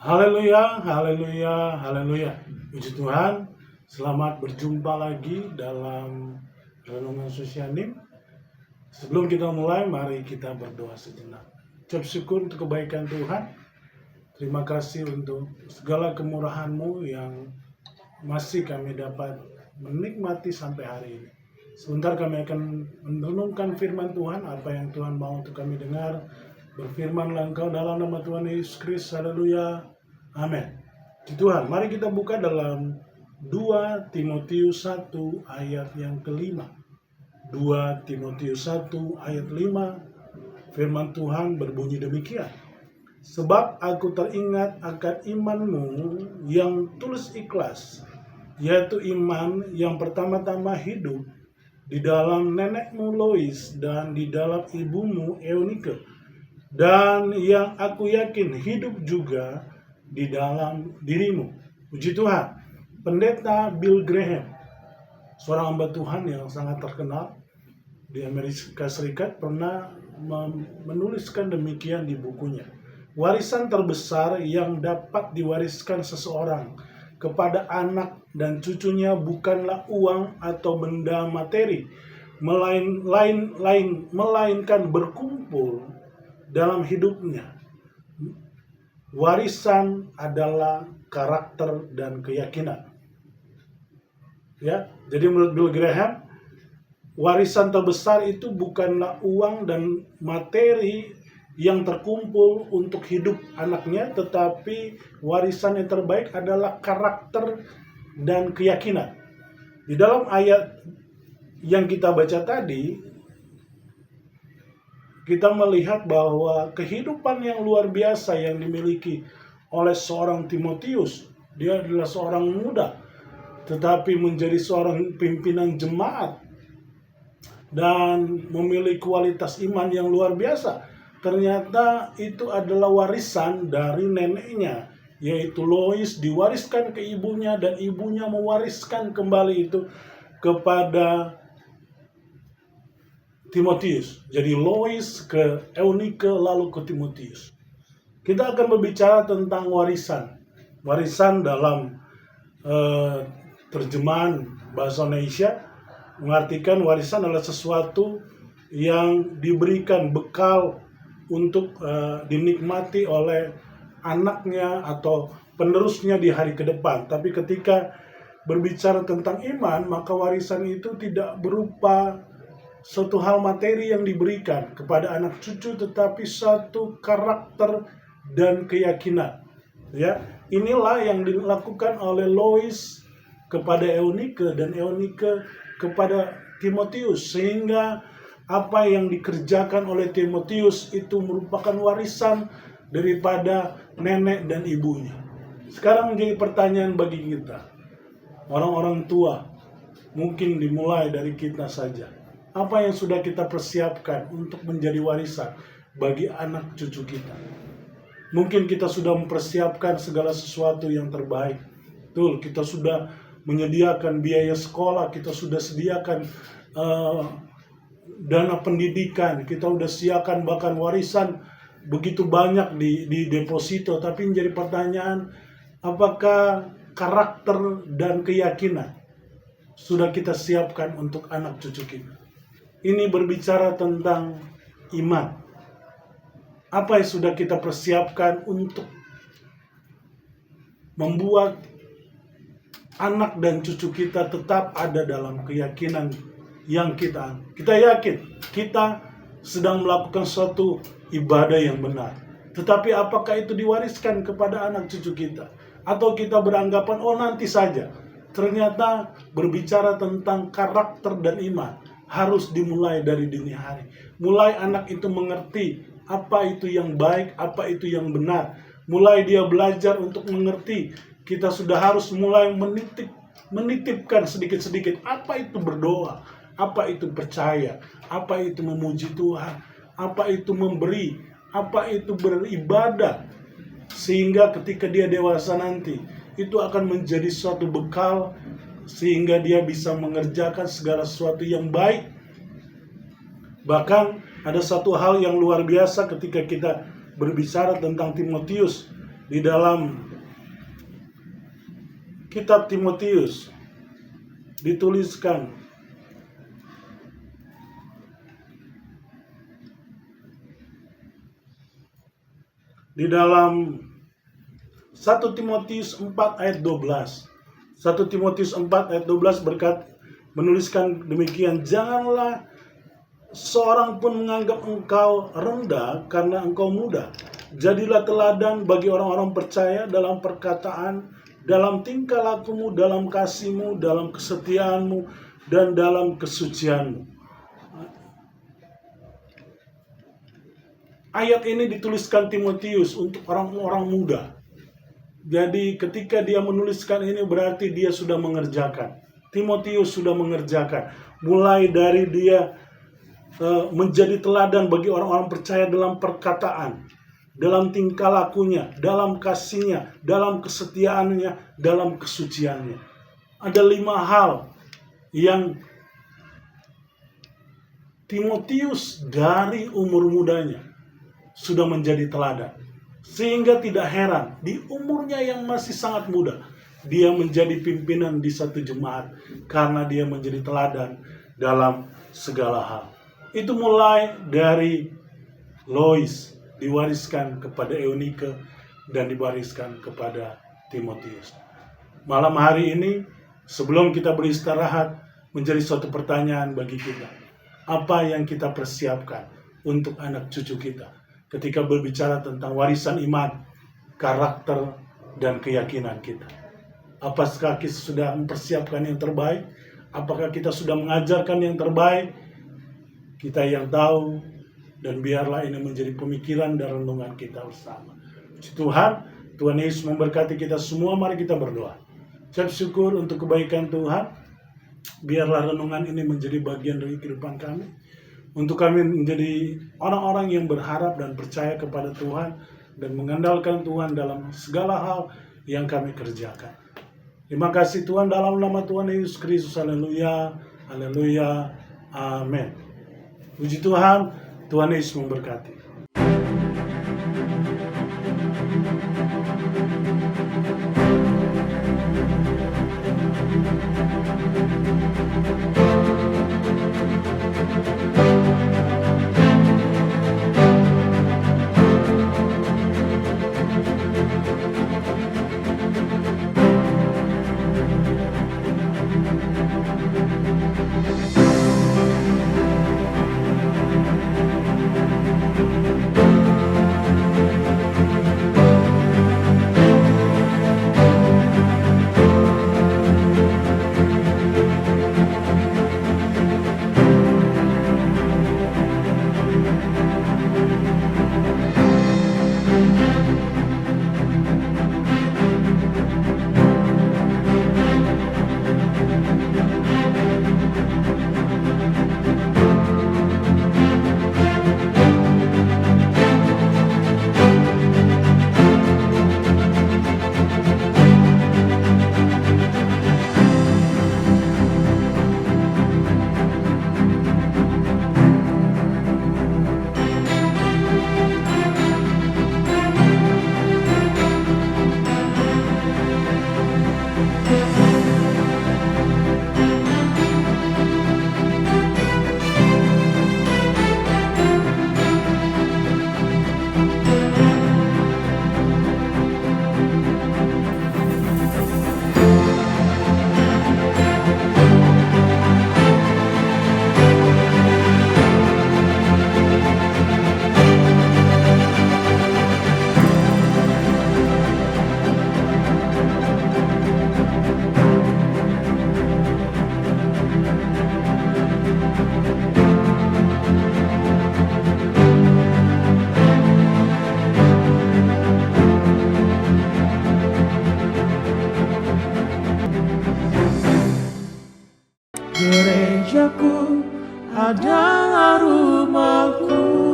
Haleluya, haleluya, haleluya. Puji Tuhan, selamat berjumpa lagi dalam Renungan Sosianim. Sebelum kita mulai, mari kita berdoa sejenak. Ucap syukur untuk kebaikan Tuhan. Terima kasih untuk segala kemurahan-Mu yang masih kami dapat menikmati sampai hari ini. Sebentar kami akan merenungkan firman Tuhan, apa yang Tuhan mau untuk kami dengar. Berfirmanlah Engkau dalam nama Tuhan Yesus Kristus. Haleluya. Amin. Tuhan, mari kita buka dalam 2 Timotius 1 ayat yang kelima. 2 Timotius 1 ayat 5. Firman Tuhan berbunyi demikian. Sebab aku teringat akan imanmu yang tulus ikhlas, yaitu iman yang pertama-tama hidup di dalam nenekmu Lois dan di dalam ibumu Eunike, dan yang aku yakin hidup juga di dalam dirimu. Puji Tuhan. Pendeta Bill Graham, seorang hamba Tuhan yang sangat terkenal di Amerika Serikat, pernah menuliskan demikian di bukunya. Warisan terbesar yang dapat diwariskan seseorang kepada anak dan cucunya bukanlah uang atau benda materi, melainkan berkumpul dalam hidupnya. Warisan adalah karakter dan keyakinan. Ya, jadi menurut Bill Graham, warisan terbesar itu bukanlah uang dan materi yang terkumpul untuk hidup anaknya, tetapi warisan yang terbaik adalah karakter dan keyakinan. Di dalam ayat yang kita baca tadi, kita melihat bahwa kehidupan yang luar biasa yang dimiliki oleh seorang Timotius. Dia adalah seorang muda, tetapi menjadi seorang pimpinan jemaat dan memiliki kualitas iman yang luar biasa. Ternyata itu adalah warisan dari neneknya, yaitu Lois, diwariskan ke ibunya, dan ibunya mewariskan kembali itu kepada Timotius. Jadi Lois ke Eunike, lalu ke Timotius. Kita akan berbicara tentang warisan. Warisan dalam terjemahan bahasa Indonesia mengartikan warisan adalah sesuatu yang diberikan bekal untuk dinikmati oleh anaknya atau penerusnya di hari ke depan. Tapi ketika berbicara tentang iman, maka warisan itu tidak berupa suatu hal materi yang diberikan kepada anak cucu, tetapi satu karakter dan keyakinan. Ya, inilah yang dilakukan oleh Lois kepada Eunike dan Eunike kepada Timotius, sehingga apa yang dikerjakan oleh Timotius itu merupakan warisan daripada nenek dan ibunya. Sekarang menjadi pertanyaan bagi kita, orang-orang tua, mungkin dimulai dari kita saja. Apa yang sudah kita persiapkan untuk menjadi warisan bagi anak cucu kita? Mungkin kita sudah mempersiapkan segala sesuatu yang terbaik. Betul, kita sudah menyediakan biaya sekolah, kita sudah sediakan dana pendidikan, kita sudah sediakan bahkan warisan begitu banyak di deposito. Tapi menjadi pertanyaan, apakah karakter dan keyakinan sudah kita siapkan untuk anak cucu kita? Ini berbicara tentang iman. Apa yang sudah kita persiapkan untuk membuat anak dan cucu kita tetap ada dalam keyakinan yang kita yakin kita sedang melakukan suatu ibadah yang benar. Tetapi apakah itu diwariskan kepada anak cucu kita? Atau kita beranggapan, oh nanti saja. Ternyata berbicara tentang karakter dan iman harus dimulai dari dini hari. Mulai anak itu mengerti apa itu yang baik, apa itu yang benar. Mulai dia belajar untuk mengerti, kita sudah harus mulai menitipkan sedikit-sedikit apa itu berdoa, apa itu percaya, apa itu memuji Tuhan, apa itu memberi, apa itu beribadah. Sehingga ketika dia dewasa nanti, itu akan menjadi suatu bekal sehingga dia bisa mengerjakan segala sesuatu yang baik. Bahkan ada satu hal yang luar biasa ketika kita berbicara tentang Timotius. di dalam kitab Timotius dituliskan di dalam 1 Timotius 4 ayat 12. 1 Timotius 4 ayat 12 menuliskan demikian, janganlah seorang pun menganggap engkau rendah karena engkau muda. Jadilah teladan bagi orang-orang percaya dalam perkataan, dalam tingkah lakumu, dalam kasihmu, dalam kesetiaanmu, dan dalam kesucianmu. Ayat ini dituliskan Timotius untuk orang-orang muda. Jadi ketika dia menuliskan ini berarti dia sudah mengerjakan. Timotius sudah mengerjakan. Mulai dari dia menjadi teladan bagi orang-orang percaya dalam perkataan, dalam tingkah lakunya, dalam kasihnya, dalam kesetiaannya, dalam kesuciannya. Ada 5 hal yang Timotius dari umur mudanya sudah menjadi teladan. Sehingga tidak heran, di umurnya yang masih sangat muda, dia menjadi pimpinan di satu jemaat karena dia menjadi teladan dalam segala hal. Itu mulai dari Lois, diwariskan kepada Eunike, dan diwariskan kepada Timotius. Malam hari ini, sebelum kita beristirahat, menjadi suatu pertanyaan bagi kita. Apa yang kita persiapkan untuk anak cucu kita ketika berbicara tentang warisan iman, karakter, dan keyakinan kita? Apakah kita sudah mempersiapkan yang terbaik? Apakah kita sudah mengajarkan yang terbaik? Kita yang tahu, dan biarlah ini menjadi pemikiran dan renungan kita bersama. Puji Tuhan, Tuhan Yesus memberkati kita semua. Mari kita berdoa. Ucap syukur untuk kebaikan Tuhan. Biarlah renungan ini menjadi bagian dari kehidupan kami, untuk kami menjadi orang-orang yang berharap dan percaya kepada Tuhan dan mengandalkan Tuhan dalam segala hal yang kami kerjakan. Terima kasih Tuhan, dalam nama Tuhan Yesus Kristus. Haleluya, haleluya, amin. Puji Tuhan, Tuhan Yesus memberkati. Gerejaku adalah rumahku.